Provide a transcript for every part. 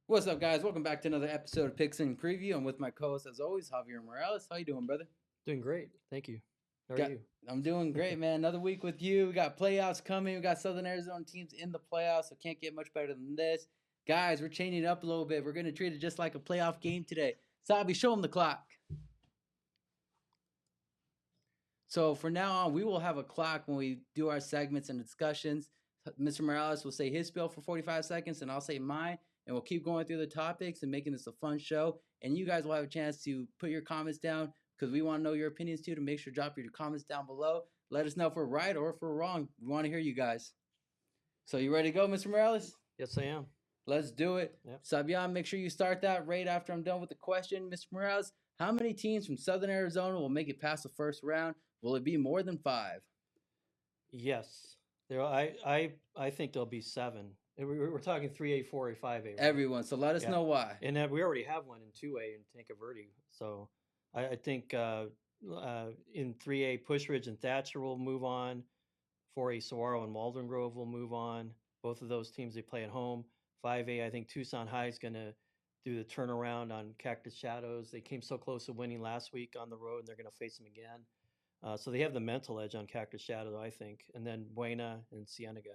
What's up, guys? Welcome back to another episode of Pigskin Preview. I'm with my co-host, as always, Javier Morales. How you doing, brother? Doing great. Thank you. How are Got, you? I'm doing great, man. Another week with you. We got playoffs coming. We got Southern Arizona teams in the playoffs, so can't get much better than this. Guys, we're changing it up a little bit. We're going to treat it just like a playoff game today. Sabi, show them the clock. So for now on, we will have a clock when we do our segments and discussions. Mr. Morales will say his spiel for 45 seconds, and I'll say mine, and we'll keep going through the topics and making this a fun show. And you guys will have a chance to put your comments down because we want to know your opinions too. To make sure, drop your comments down below. Let us know if we're right or if we're wrong. We want to hear you guys. So you ready to go, Mr. Morales? Yes, I am. Let's do it. Yep. Sabian, make sure you start that right after I'm done with the question. Mr. Morales, how many teams from Southern Arizona will make it past the first round? Will it be more than 5? Yes. I think there'll be 7. We're talking 3A, 4A, 5A. Right? Everyone. So let us know why. And we already have one in 2A in Tanca Verde. So I think in 3A, Pushridge and Thatcher will move on. 4A, Saguaro and Walden Grove will move on. Both of those teams, they play at home. 5A, I think Tucson High is going to do the turnaround on Cactus Shadows. They came so close to winning last week on the road, and they're going to face them again. So they have the mental edge on Cactus Shadow, I think. And then Buena and Cienega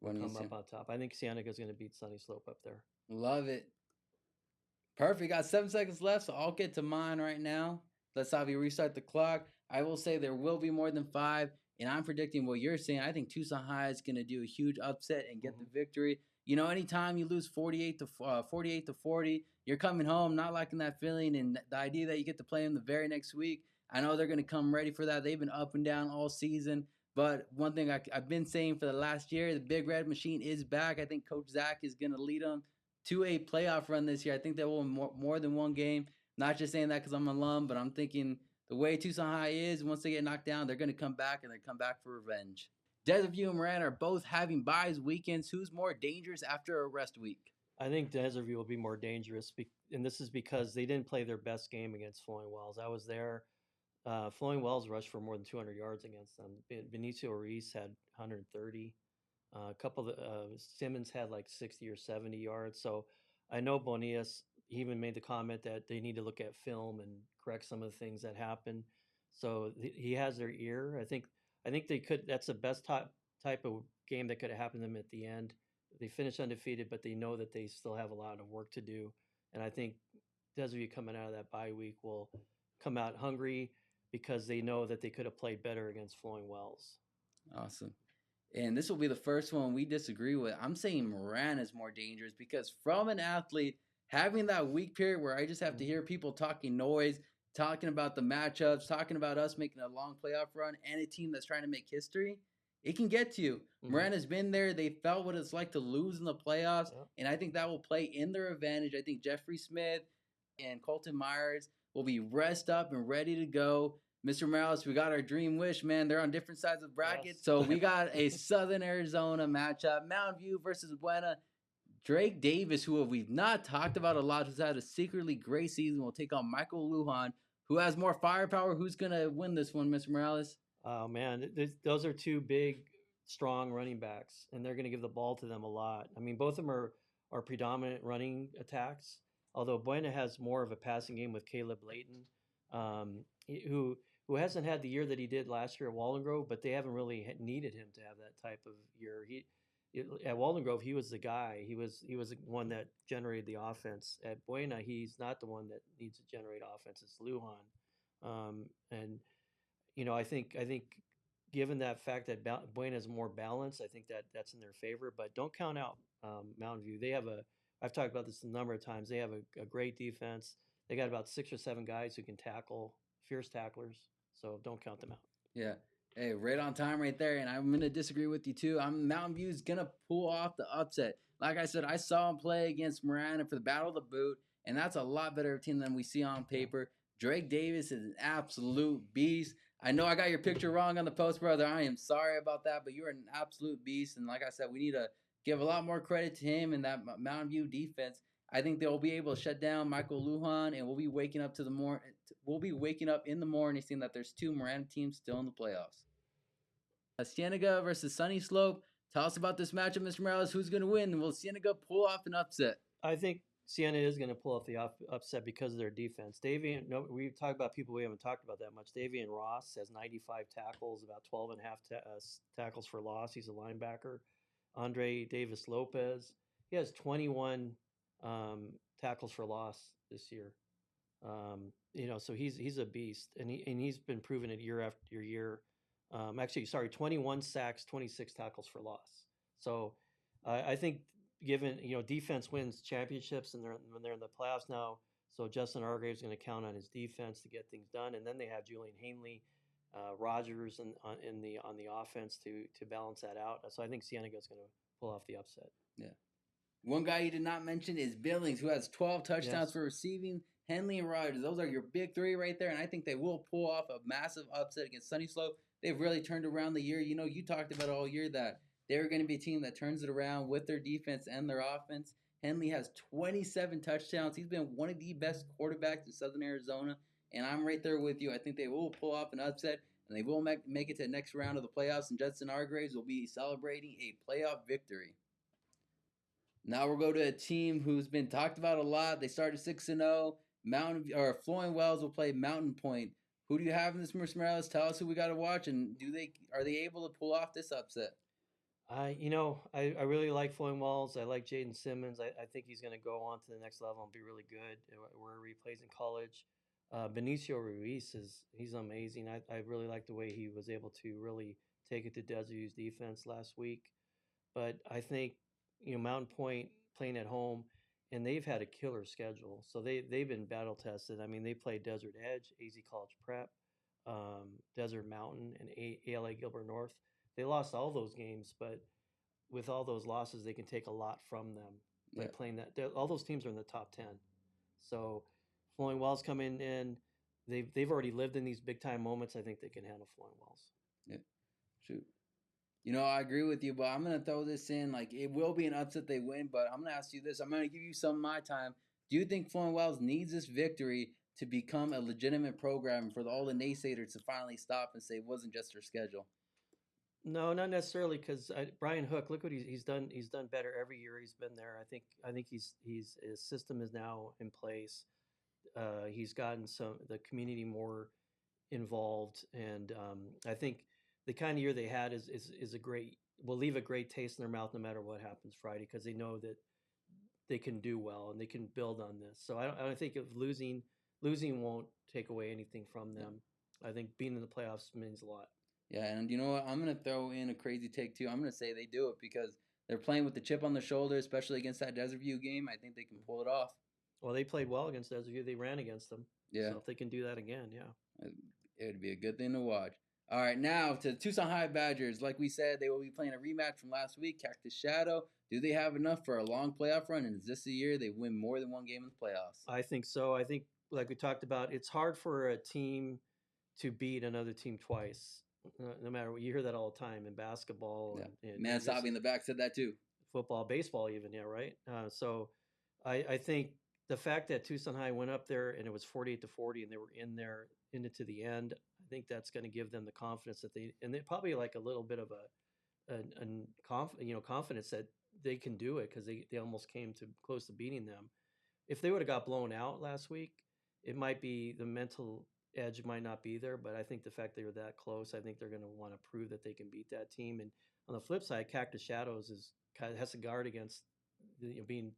come up on top. I think Cienega is going to beat Sunny Slope up there. Love it. Perfect. Got 7 seconds left, so I'll get to mine right now. Let's have you restart the clock. I will say there will be more than 5, and I'm predicting what you're saying. I think Tucson High is going to do a huge upset and get the victory. You know, anytime you lose 48 to 40, you're coming home not liking that feeling, and the idea that you get to play them the very next week. I know they're going to come ready for that. They've been up and down all season. But one thing I've been saying for the last year, the Big Red Machine is back. I think Coach Zach is going to lead them to a playoff run this year. I think they will win more than one game. Not just saying that because I'm an alum, but I'm thinking the way Tucson High is, once they get knocked down, they're going to come back, and they come back for revenge. Desert View and Moran are both having buys weekends. Who's more dangerous after a rest week? I think Desert View will be more dangerous, and this is because they didn't play their best game against Flowing Wells. I was there. Flowing Wells rushed for more than 200 yards against them. Benicio Ruiz had 130. A couple of Simmons had like 60 or 70 yards. So I know Bonias even made the comment that they need to look at film and correct some of the things that happened. So he has their ear. I think they could. That's the best type of game that could have happened to them at the end. They finished undefeated, but they know that they still have a lot of work to do. And I think Desert View coming out of that bye week will come out hungry because they know that they could have played better against Flowing Wells. Awesome. And this will be the first one we disagree with. I'm saying Moran is more dangerous because from an athlete, having that week period where I just have to hear people talking noise, talking about the matchups, talking about us making a long playoff run and a team that's trying to make history, it can get to you. Moran has been there. They felt what it's like to lose in the playoffs, and I think that will play in their advantage. I think Jeffrey Smith and Colton Myers will be rest up and ready to go. Mr. Morales, we got our dream wish, man. They're on different sides of the bracket. Yes. So we got a Southern Arizona matchup. Mountain View versus Buena. Drake Davis, who we've not talked about a lot, who's had a secretly great season, will take on Michael Lujan, who has more firepower. Who's going to win this one, Mr. Morales? Oh, man. Those are two big, strong running backs, and they're going to give the ball to them a lot. I mean, both of them are predominant running attacks, although Buena has more of a passing game with Caleb Layton, who hasn't had the year that he did last year at Walden Grove, but they haven't really needed him to have that type of year. At Walden Grove, he was the guy. He was the one that generated the offense. At Buena, he's not the one that needs to generate offense. It's Lujan, and you know, I think given that fact that Buena is more balanced, I think that's in their favor. But don't count out Mountain View. They have I've talked about this a number of times. They have a great defense. They got about 6 or 7 guys who can tackle, fierce tacklers. So don't count them out. Yeah. Hey, right on time right there. And I'm going to disagree with you too. Mountain View's going to pull off the upset. Like I said, I saw him play against Moran for the Battle of the Boot, and that's a lot better team than we see on paper. Drake Davis is an absolute beast. I know I got your picture wrong on the post, brother. I am sorry about that, but you're an absolute beast. And like I said, we need to give a lot more credit to him and that Mountain View defense. I think they'll be able to shut down Michael Lujan, and we'll be waking up in the morning seeing that there's 2 Moran teams still in the playoffs. Cienega versus Sunny Slope. Tell us about this matchup, Mr. Morales. Who's going to win? Will Cienega pull off an upset? I think Siena is going to pull off the upset because of their defense. Davian, no, we talk about people we haven't talked about that much. Davian Ross has 95 tackles, about 12 and a half tackles for loss. He's a linebacker. Andre Davis Lopez, he has 21 tackles for loss this year. So he's a beast, and he's been proven it year after year. Actually, sorry, 21 sacks, 26 tackles for loss. So I think given defense wins championships, and when they're in the playoffs now, so Justin Hargrave's going to count on his defense to get things done, and then they have Julian Hanley, Rogers, on the offense to balance that out. So I think Cienega's going to pull off the upset. Yeah. One guy you did not mention is Billings, who has 12 touchdowns for receiving. Henley and Rogers, those are your big three right there, and I think they will pull off a massive upset against Sunny Slope. They've really turned around the year. You talked about all year that they're going to be a team that turns it around with their defense and their offense. Henley has 27 touchdowns. He's been one of the best quarterbacks in Southern Arizona, and I'm right there with you. I think they will pull off an upset, and they will make it to the next round of the playoffs, and Justin Hargraves will be celebrating a playoff victory. Now we'll go to a team who's been talked about a lot. They started 6-0. Flowing Wells will play Mountain Point. Who do you have in this, Mr. Morales? Tell us who we got to watch, and are they able to pull off this upset? I really like Flowing Wells. I like Jaden Simmons. I think he's going to go on to the next level and be really good wherever he plays in college. Benicio Ruiz he's amazing. I really like the way he was able to really take it to Desert U's defense last week. But I think Mountain Point playing at home, and they've had a killer schedule. So they've been battle tested. I mean, they played Desert Edge, AZ College Prep, Desert Mountain, and ALA Gilbert North. They lost all those games, but with all those losses, they can take a lot from them by playing that. All those teams are in the top 10. So Flowing Wells coming in, they've already lived in these big time moments. I think they can handle Flowing Wells. Yeah, shoot. I agree with you, but I'm going to throw this in. Like, it will be an upset they win, but I'm going to ask you this. I'm going to give you some of my time. Do you think Flowing Wells needs this victory to become a legitimate program for all the naysayers to finally stop and say it wasn't just their schedule? No, not necessarily, because Brian Hook, look what he's done. He's done better every year he's been there. I think his system is now in place. He's gotten the community more involved, and I think the kind of year they had is will leave a great taste in their mouth no matter what happens Friday, because they know that they can do well and they can build on this. So I don't think if losing won't take away anything from them. I think being in the playoffs means a lot. Yeah, and you know what? I'm going to throw in a crazy take too. I'm going to say they do it because they're playing with the chip on their shoulder, especially against that Desert View game. I think they can pull it off. Well, they played well against Desert View. They ran against them. Yeah. So if they can do that again, yeah. It would be a good thing to watch. All right, now to the Tucson High Badgers. Like we said, they will be playing a rematch from last week, Cactus Shadow. Do they have enough for a long playoff run? And is this the year they win more than one game in the playoffs? I think so. I think, like we talked about, it's hard for a team to beat another team twice. No matter what, you hear that all the time in basketball. Yeah. Man, Sabi in the back said that too. Football, baseball, even, yeah, right. So I think the fact that Tucson High went up there and it was 48-40, and they were into the end, I think that's going to give them the confidence that they probably like a little bit of confidence that they can do it, because they almost came close to beating them. If they would have got blown out last week, it might be the mental edge might not be there, but I think the fact they were that close, I think they're going to want to prove that they can beat that team. And on the flip side, Cactus Shadows has to guard against being,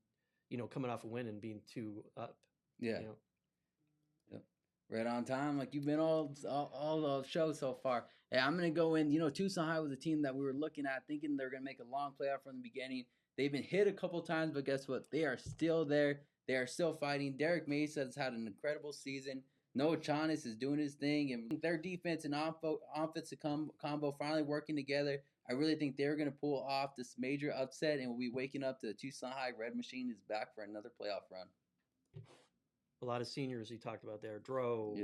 coming off a win and being 2 up. Yeah. Yep. Right on time, like you've been all the shows so far. Hey, I'm gonna go in. Tucson High was a team that we were looking at, thinking they're gonna make a long playoff from the beginning. They've been hit a couple times, but guess what? They are still there. They are still fighting. Derek Mesa has had an incredible season. Noah Chanis is doing his thing, and their defense and offensive combo finally working together. I really think they're going to pull off this major upset, and we'll be waking up to the Tucson High Red Machine is back for another playoff run. A lot of seniors he talked about there. Dro,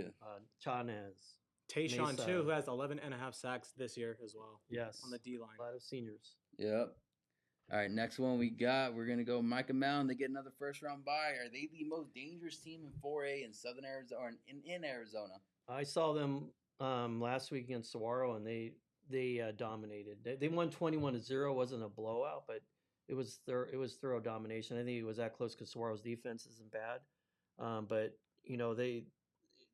Chanes. Tayshawn, too, who has 11.5 sacks this year as well. Yes. On the D-line. A lot of seniors. Yep. All right, next one we're going to go Micah Mountain. They get another first-round bye. Are they the most dangerous team in 4A in Southern Arizona, or in Arizona? I saw them last week against Saguaro, and they dominated. They won 21-0. Wasn't a blowout, but it was thorough domination. I think it was that close because Saguaro's defense isn't bad, but they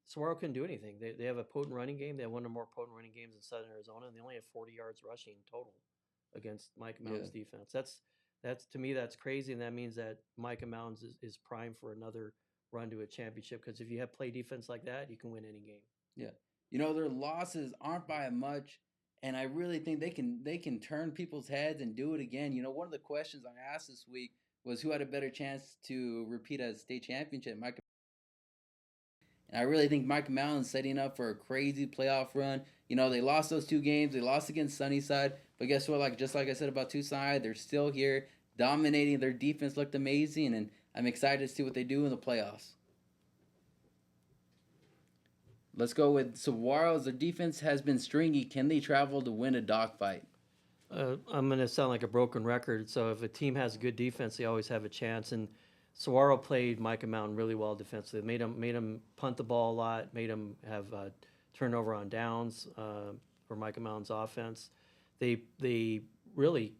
Saguaro couldn't do anything. They have a potent running game. They have one of the more potent running games in Southern Arizona, and they only have 40 yards rushing total against Micah Yeah. Mountain's defense. That's to me that's crazy, and that means that Micah Mountains is primed for another run to a championship. Because if you have play defense like that, you can win any game. Yeah. Their losses aren't by much, and I really think they can turn people's heads and do it again. One of the questions I asked this week was who had a better chance to repeat as state championship, Micah. And I really think Micah Mountain's setting up for a crazy playoff run. They lost those 2 games. They lost against Sunnyside, but guess what? Just like I said about Tucson, they're still here, dominating. Their defense looked amazing, and I'm excited to see what they do in the playoffs. Let's go with Saguaro's. Their defense has been stringy. Can they travel to win a dogfight? I'm going to sound like a broken record. So if a team has a good defense, they always have a chance. And Saguaro played Micah Mountain really well defensively. Made him punt the ball a lot. Made him have turnover on downs for Micah Mountain's offense. They really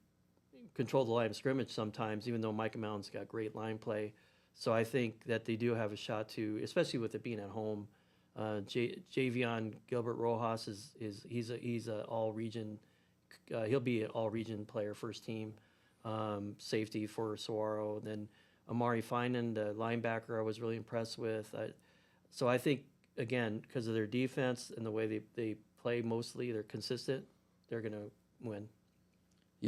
control the line of scrimmage sometimes, even though Micah Mountain's got great line play. So I think that they do have a shot to, especially with it being at home. Javion Gilbert Rojas he's a all region. He'll be an all region player, first team safety for Saguaro. Then Amari Finan, the linebacker, I was really impressed with. So I think again, because of their defense and the way they play, mostly they're consistent. They're gonna win.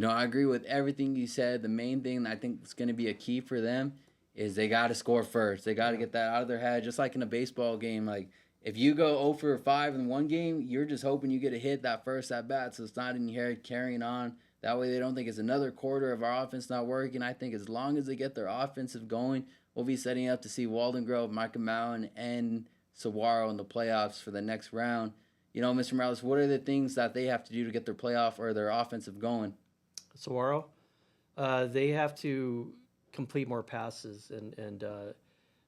I agree with everything you said. The main thing I think is going to be a key for them is they got to score first. They got to get that out of their head, just like in a baseball game. Like, if you go 0 for 5 in one game, you're just hoping you get a hit that first at bat, so it's not in your head carrying on. That way they don't think it's another quarter of our offense not working. I think as long as they get their offensive going, we'll be setting up to see Walden Grove, Micah Mountain, and Saguaro in the playoffs for the next round. Mr. Morales, what are the things that they have to do to get their playoff or their offensive going? Saguaro, they have to complete more passes and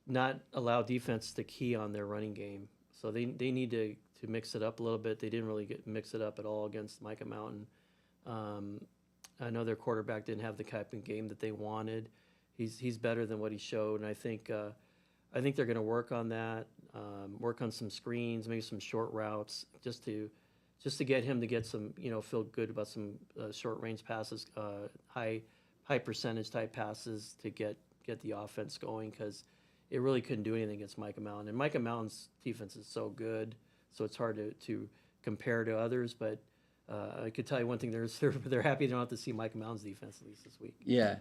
not allow defense to key on their running game. So they need to mix it up a little bit. They didn't really mix it up at all against Micah Mountain. I know their quarterback didn't have the type of game that they wanted. He's better than what he showed, and I think they're going to work on that. Work on some screens, maybe some short routes, just to get him to get some, feel good about some short range passes, high percentage type passes to get the offense going, because it really couldn't do anything against Micah Mountain. And Micah Mountain's defense is so good, so it's hard to compare to others. But I could tell you one thing: they're happy they don't have to see Micah Mountain's defense at least this week. Yeah.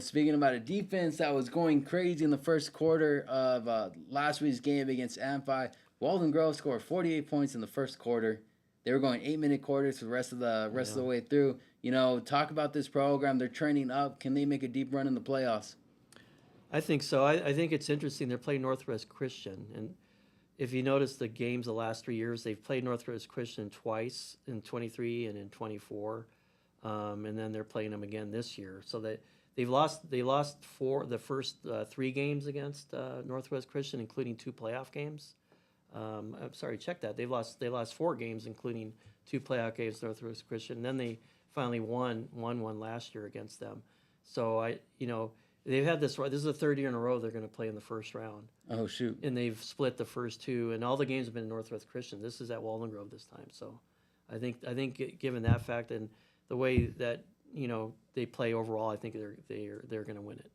Speaking about a defense that was going crazy in the first quarter of last week's game against Amphi, Walden Grove scored 48 points in the first quarter. They were going 8-minute quarters for the rest of the way through. Talk about this program. They're trending up. Can they make a deep run in the playoffs? I think so. I think it's interesting. They're playing Northwest Christian, and if you notice the games the last 3 years, they've played Northwest Christian twice in 23 and in 24, and then they're playing them again this year. So they lost the first 3 games against Northwest Christian, including 2 playoff games. I'm sorry, check that. They lost 4 games, including 2 playoff games Northwest Christian. And then they finally won one last year against them. So they've had this. This is the 3rd year in a row they're going to play in the first round. Oh shoot! And they've split the first 2, and all the games have been Northwest Christian. This is at Walden Grove this time. So I think given that fact and the way that they play overall, I think they're going to win it.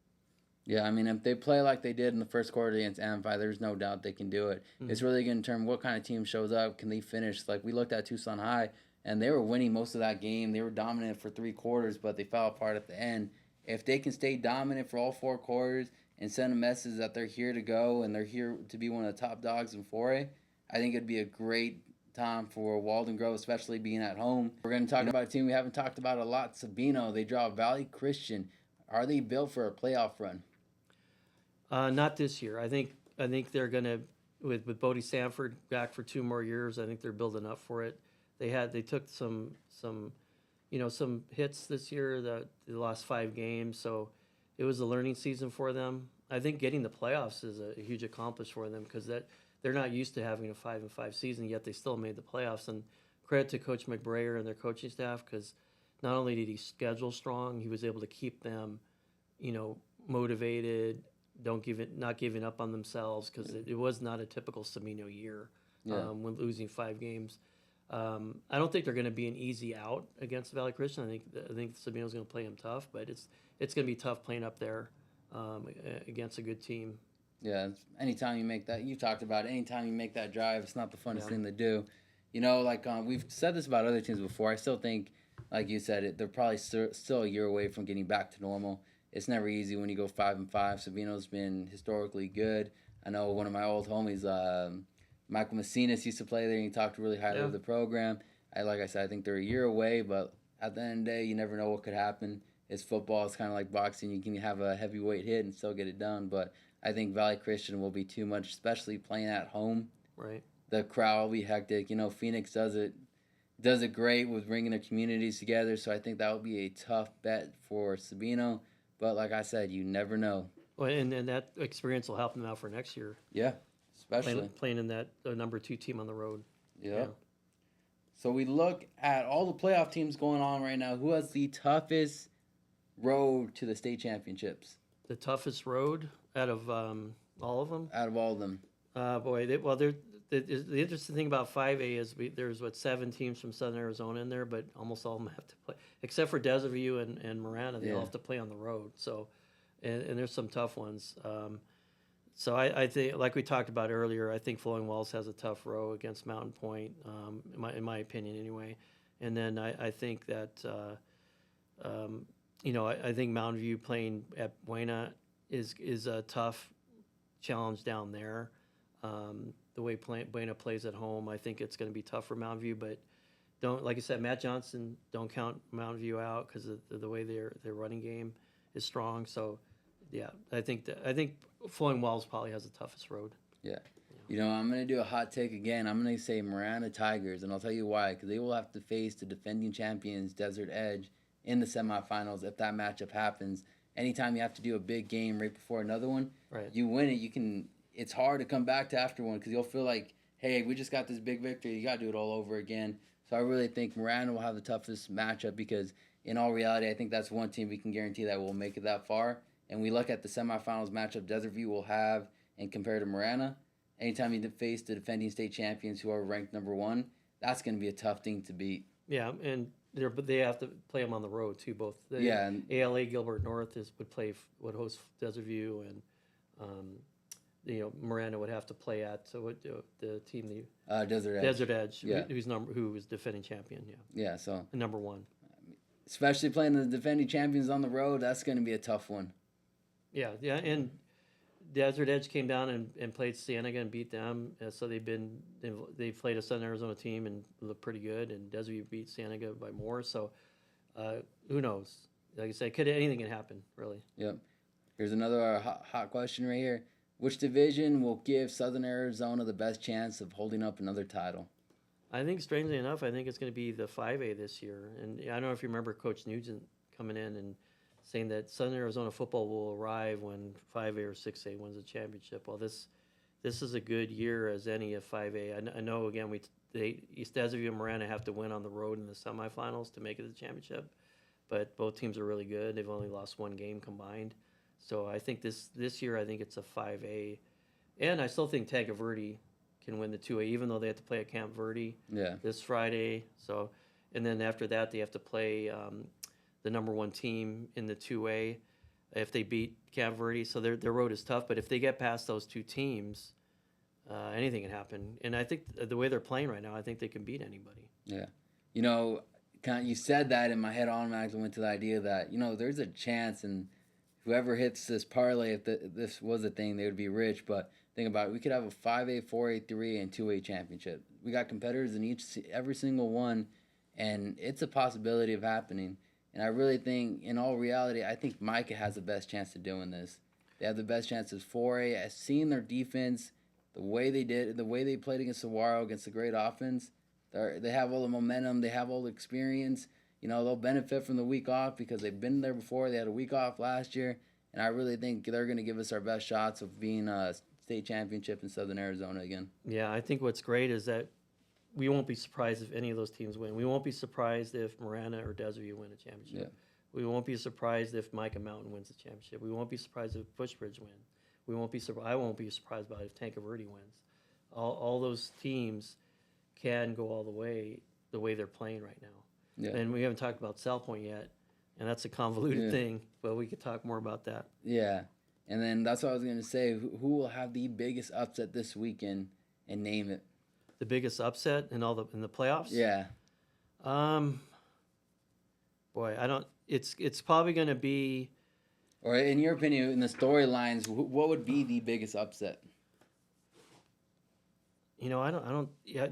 Yeah, I mean, if they play like they did in the first quarter against Amphi, there's no doubt they can do it. Mm-hmm. It's really going to determine what kind of team shows up. Can they finish? Like, we looked at Tucson High, and they were winning most of that game. They were dominant for 3 quarters, but they fell apart at the end. If they can stay dominant for all 4 quarters and send a message that they're here to go and they're here to be one of the top dogs in 4A, I think it'd be a great time for Walden Grove, especially being at home. We're going to talk about a team we haven't talked about a lot, Sabino. They draw Valley Christian. Are they built for a playoff run? Not this year. I think they're gonna with Bodie Sanford back for 2 more years. I think they're building up for it. They took some hits this year. That they lost 5 games, so it was a learning season for them. I think getting the playoffs is a huge accomplishment for them, because they're not used to having a 5-5 season, yet they still made the playoffs. And credit to Coach McBrayer and their coaching staff, because not only did he schedule strong, he was able to keep them, you know, motivated. Not giving up on themselves because it was not a typical Sabino year Yeah. when losing 5 games. I don't think they're going to be an easy out against Valley Christian. I think Sabino's going to play them tough, but it's going to be tough playing up there against a good team. Yeah, anytime you make that, you talked about it, anytime you make that drive, it's not the funnest Yeah. thing to do. You know, like we've said this about other teams before. I still think, like you said, they're probably still a year away from getting back to normal. It's never easy when you go 5-5. Sabino's been historically good. I know one of my old homies, Michael Messinas, used to play there, and he talked really highly Yeah. of the program. Like I said, I think they're a year away, but at the end of the day, you never know what could happen. It's football. It's kind of like boxing. You can have a heavyweight hit and still get it done, but I think Valley Christian will be too much, especially playing at home. Right. The crowd will be hectic. You know, Phoenix does it great with bringing their communities together. So I think that will be a tough bet for Sabino. But like I said, you never know. Well, and that experience will help them out for next year. Yeah, especially playing in that number 2 team on the road. Yeah. So we look at all the playoff teams going on right now. Who has the toughest road to the state championships? The toughest road out of all of them. Out of all of them. The interesting thing about 5A is there's 7 teams from Southern Arizona in there, but almost all of them have to play, except for Desert View and Marana. They all have to play on the road. So, and there's some tough ones. So I think, like we talked about earlier, I think Flowing Wells has a tough row against Mountain Point, in my opinion, anyway. And then I think that I think Mountain View playing at Buena is a tough challenge down there. The way Buena plays at home, I think it's going to be tough for Mountain View. But like I said, Matt Johnson, don't count Mountain View out because of the way their running game is strong. So, yeah, I think Flowing Wells probably has the toughest road. Yeah. You know, I'm going to do a hot take again. I'm going to say Marana Tigers, and I'll tell you why. Because they will have to face the defending champions, Desert Edge, in the semifinals if that matchup happens. Anytime you have to do a big game right before another one, Right. You win it, it's hard to come back to after one because you'll feel like, hey, we just got this big victory. You got to do it all over again. So I really think Marana will have the toughest matchup because in all reality, I think that's one team we can guarantee that will make it that far. And we look at the semifinals matchup Desert View will have and compare to Marana. Anytime you face the defending state champions who are ranked number 1, that's going to be a tough thing to beat. Yeah, and they have to play them on the road too. Both and ALA Gilbert North would host Desert View, and Miranda would have to play at the team Desert Edge, yeah. who was defending champion. Yeah, so number 1. Especially playing the defending champions on the road, that's going to be a tough one. Yeah, and Desert Edge came down and played Cienega and beat them. So they've played a Southern Arizona team and looked pretty good. And Desert View beat Cienega by more. So who knows? Like I said, anything can happen, really. Yep. Here's another hot question right here. Which division will give Southern Arizona the best chance of holding up another title? I think, strangely enough, I think it's going to be the 5A this year. And I don't know if you remember Coach Nugent coming in and saying that Southern Arizona football will arrive when 5A or 6A wins a championship. Well, this is a good year as any of 5A. I know, again, East Desert View and Marana have to win on the road in the semifinals to make it to the championship. But both teams are really good. They've only lost 1 game combined. So I think this year, I think it's a 5A. And I still think Tagoverde can win the 2A, even though they have to play at Camp Verde this Friday. So, and then after that, they have to play the number 1 team in the 2A if they beat Camp Verde. So their road is tough. But if they get past those 2 teams, anything can happen. And I think the way they're playing right now, I think they can beat anybody. Yeah. You know, you said that, and my head automatically went to the idea that, there's a chance, and whoever hits this parlay, if this was a thing, they would be rich. But think about it. We could have a 5A, 4A, 3A, and 2A championship. We got competitors in every single one, and it's a possibility of happening. And I really think, in all reality, I think Micah has the best chance of doing this. They have the best chances. 4A, I've seen their defense, the way they played against Saguaro, against the great offense. They have all the momentum. They have all the experience. They'll benefit from the week off because they've been there before. They had a week off last year. And I really think they're going to give us our best shots of being a state championship in Southern Arizona again. Yeah, I think what's great is that we won't be surprised if any of those teams win. We won't be surprised if Marana or Desiree win a championship. Yeah. We won't be surprised if Micah Mountain wins the championship. We won't be surprised if Bushbridge win. We won't be I won't be surprised by if Tankerverde wins. All those teams can go all the way they're playing right now. Yeah. And we haven't talked about South Point yet, and that's a convoluted thing, but we could talk more about that. Yeah. And then that's what I was going to say. Who will have the biggest upset this weekend, and name it? The biggest upset in the playoffs? Yeah. Boy, I don't. It's probably going to be. Or in your opinion, in the storylines, what would be the biggest upset? I don't. Yeah,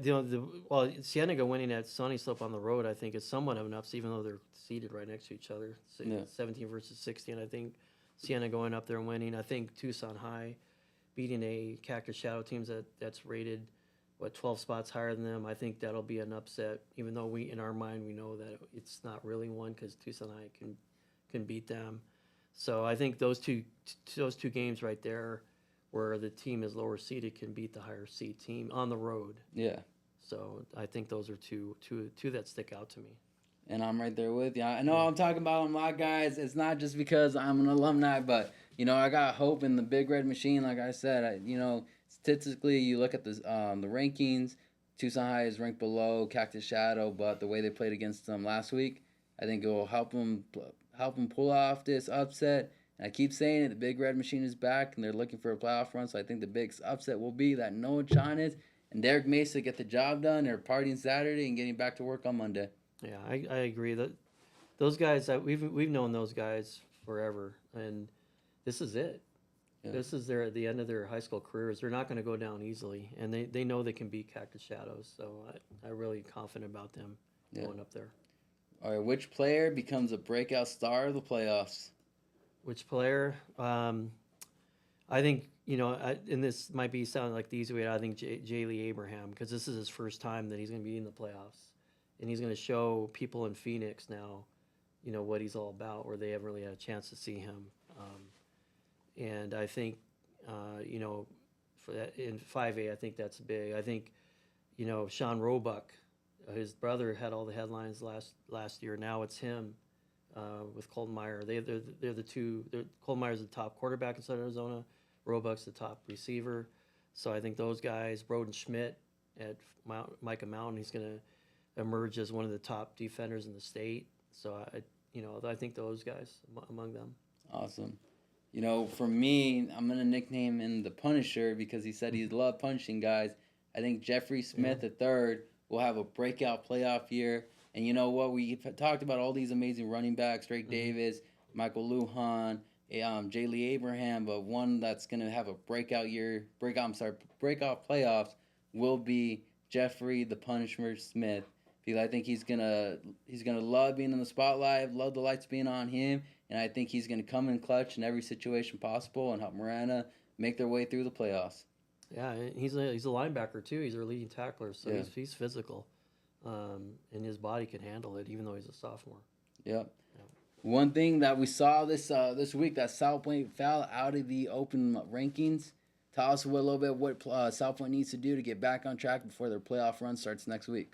Cienega winning at Sunny Slope on the road, I think, is somewhat of an upset, even though they're seated right next to each other. 17 versus 16. I think Siena going up there and winning. I think Tucson High beating a Cactus Shadow team that's rated 12 spots higher than them. I think that'll be an upset, even though in our mind we know that it's not really one because Tucson High can beat them. So I think those two games right there, where the team is lower seeded, can beat the higher seed team on the road. Yeah. So I think those are two that stick out to me. And I'm right there with you. I know I'm talking about my guys. It's not just because I'm an alumni, but I got hope in the Big Red Machine. Like I said, statistically, you look at the rankings. Tucson High is ranked below Cactus Shadow, but the way they played against them last week, I think it will help them pull off this upset. And I keep saying it, the Big Red Machine is back, and they're looking for a playoff run. So I think the big upset will be that Noah Chanes and Derek Mesa get the job done. They're partying Saturday and getting back to work on Monday. Yeah, I agree that those guys we've known those guys forever, and this is it. Yeah. This is at the end of their high school careers. They're not going to go down easily, and they know they can beat Cactus Shadows. So I'm really confident about them going up there. All right, which player becomes a breakout star of the playoffs? Which player? I think and this might be sounding like the easy way. I think Jaylee Abraham, because this is his first time that he's going to be in the playoffs. And he's going to show people in Phoenix now, what he's all about, where they haven't really had a chance to see him. And I think, for that in 5A, I think that's big. I think, Sean Roebuck, his brother had all the headlines last year. Now it's him with Colton Meyer. They're the two. Colton Meyer's the top quarterback in Southern Arizona. Roebuck's the top receiver. So I think those guys, Broden Schmidt at Micah Mountain, he's going to emerge as one of the top defenders in the state. So I think those guys among them. Awesome. For me, I'm gonna nickname him the Punisher because he said he loved punishing guys. I think Jeffrey Smith III will have a breakout playoff year. And you know what? We've talked about all these amazing running backs: Drake Davis, Michael Lujan, Jaylee Abraham, but one that's gonna have a breakout playoffs will be Jeffrey the Punisher Smith. I think he's gonna love being in the spotlight, love the lights being on him, and I think he's gonna come in clutch in every situation possible and help Marana make their way through the playoffs. Yeah, he's a linebacker too. He's their leading tackler, so he's physical, and his body can handle it, even though he's a sophomore. Yep. Yeah. One thing that we saw this week, that South Point fell out of the open rankings. Tell us a little bit what South Point needs to do to get back on track before their playoff run starts next week.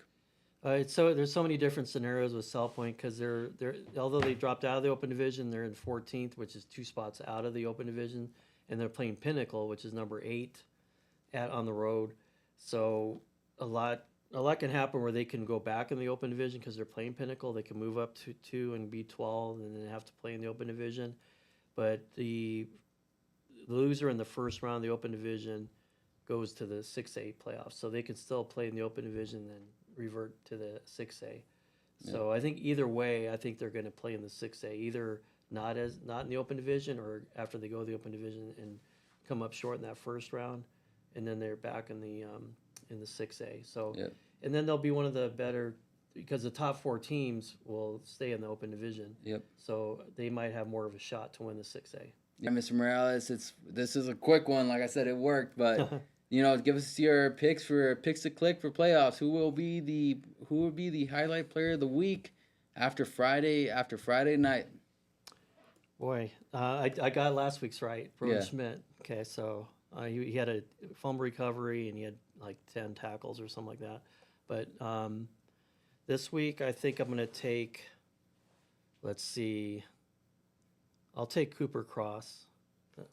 So there's so many different scenarios with South Point because they're although they dropped out of the open division, they're in 14th, which is 2 spots out of the open division, and they're playing Pinnacle, which is number 8 on the road. So a lot can happen where they can go back in the open division because they're playing Pinnacle. They can move up to 2 and be 12, and then have to play in the open division. But the loser in the first round of the open division goes to the 6A playoffs, so they can still play in the open division and revert to the 6A. So I think either way, I think they're going to play in the 6A, either not in the open division or after they go to the open division and come up short in that first round, and then they're back in the 6A. So and then they'll be one of the better, because the top 4 teams will stay in the open division. Yep. So they might have more of a shot to win the 6A. Yeah, Mr. Morales, this is a quick one. Like I said, it worked, but give us your picks to click for playoffs. Who will be the highlight player of the week after Friday night? Boy, I got last week's right. Broden Schmidt. Okay, so he had a fumble recovery and he had like 10 tackles or something like that. But this week, I think I'm going to take, let's see, I'll take Cooper Cross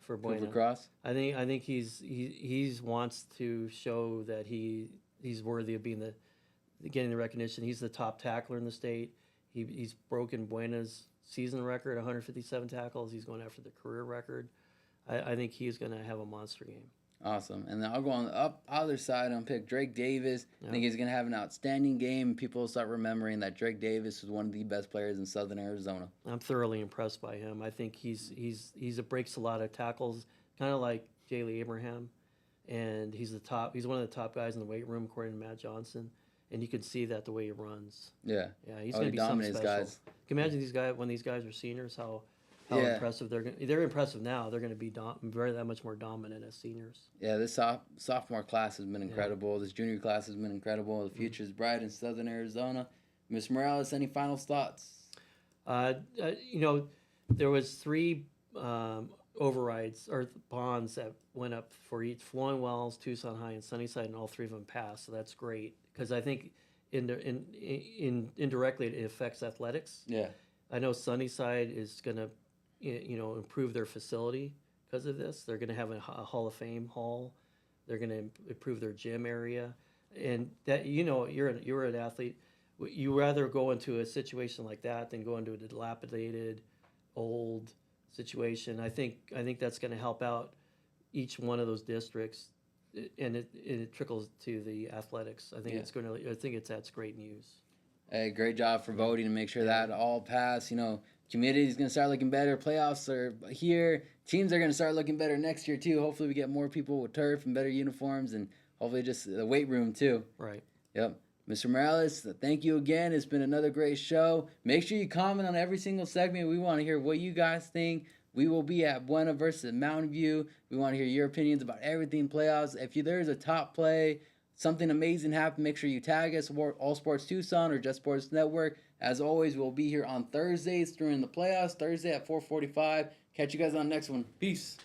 for Buena. Cooper Cross. I think he's wants to show that he's worthy of being getting the recognition. He's the top tackler in the state. He's broken Buena's season record, 157 tackles. He's going after the career record. I think he's going to have a monster game. Awesome. And then I'll go on the other side and pick Drake Davis. I think he's going to have an outstanding game. People will start remembering that Drake Davis was one of the best players in Southern Arizona. I'm thoroughly impressed by him. I think he's breaks a lot of tackles, kind of like Jaylee Abraham, and he's one of the top guys in the weight room according to Matt Johnson, and you can see that the way he runs. Yeah. Yeah, he's going to be something special. Guys. Can you imagine when these guys are seniors, how impressive they're impressive now. They're going to be that much more dominant as seniors. Yeah, this sophomore class has been incredible. This junior class has been incredible. The future is bright in Southern Arizona. Ms. Morales, any final thoughts? There was 3 overrides or bonds that went up for each Flowing Wells, Tucson High, and Sunnyside, and all 3 of them passed. So that's great because I think indirectly it affects athletics. Yeah, I know Sunnyside is going to improve their facility because of this. They're going to have a Hall of Fame hall. They're going to improve their gym area, and that you're an athlete. You rather go into a situation like that than go into a dilapidated, old situation. I think that's going to help out each one of those districts, and it trickles to the athletics. I think that's great news. Hey, great job for voting to make sure that all passed. Community is going to start looking better. Playoffs are here. Teams are going to start looking better next year, too. Hopefully we get more people with turf and better uniforms, and hopefully just the weight room, too. Right. Yep. Mr. Morales, thank you again. It's been another great show. Make sure you comment on every single segment. We want to hear what you guys think. We will be at Buena versus Mountain View. We want to hear your opinions about everything playoffs. If there's a top play, something amazing happened, make sure you tag us, All Sports Tucson or Just Sports Network. As always, we'll be here on Thursdays during the playoffs, Thursday at 4:45. Catch you guys on the next one. Peace.